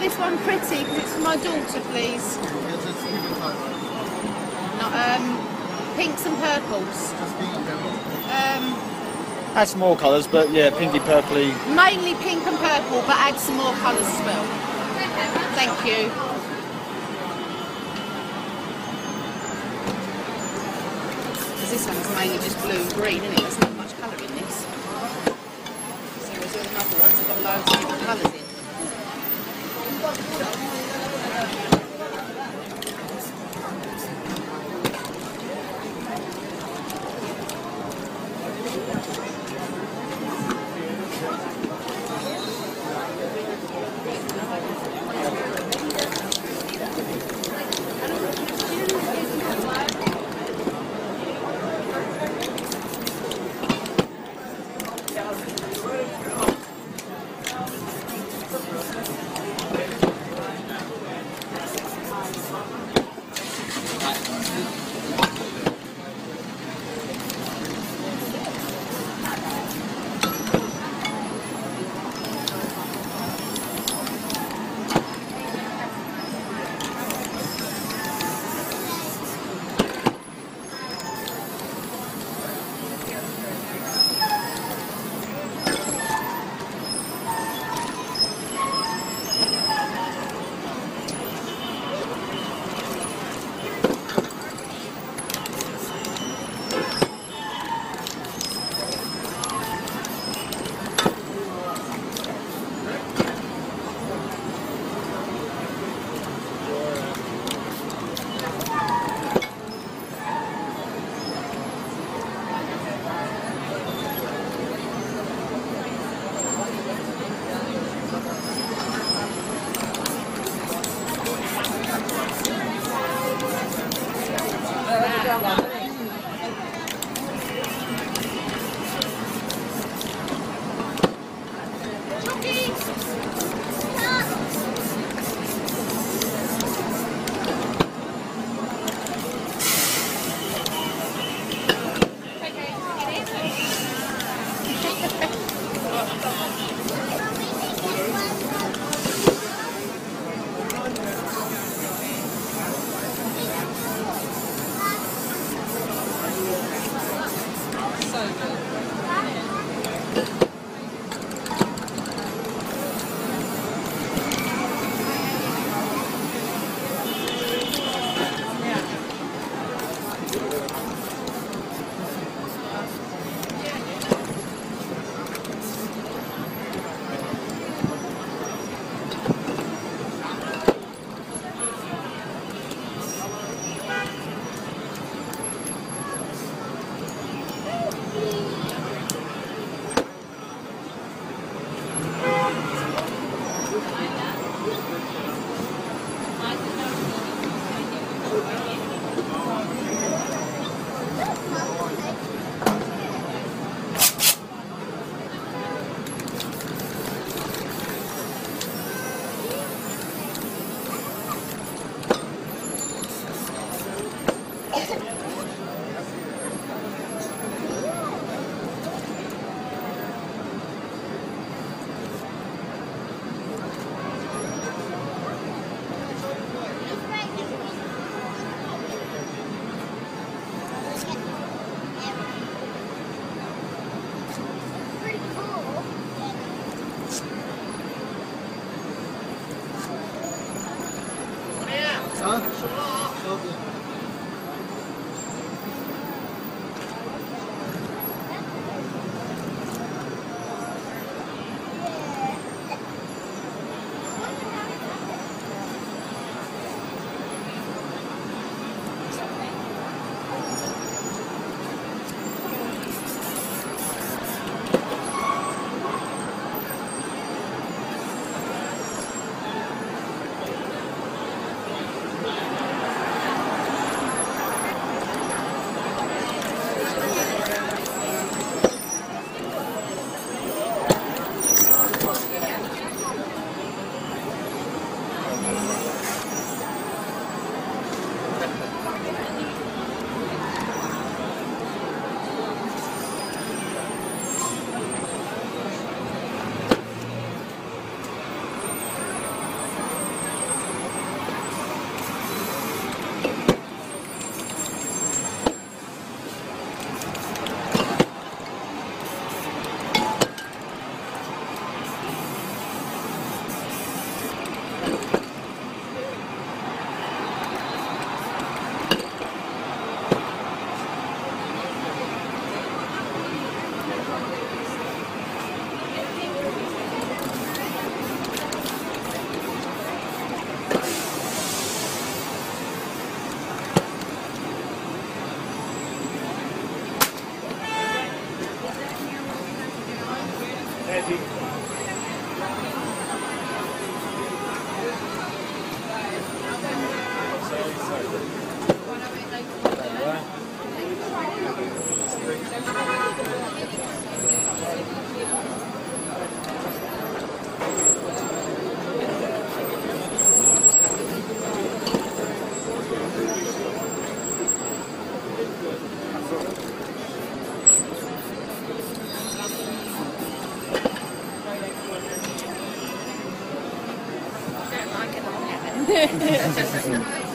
this one pretty because it's for my daughter, please. Not, pinks and purples. Add some more colours, but yeah, pinky purpley. Mainly pink and purple, but add some more colours as well. Thank you. Because this one's mainly just blue and green, isn't it? There's not much colour in this. So there's all other ones that got loads of different colours in.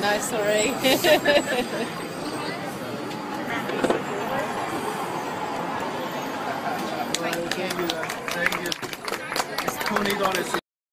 No, sorry. Thank you. It's $20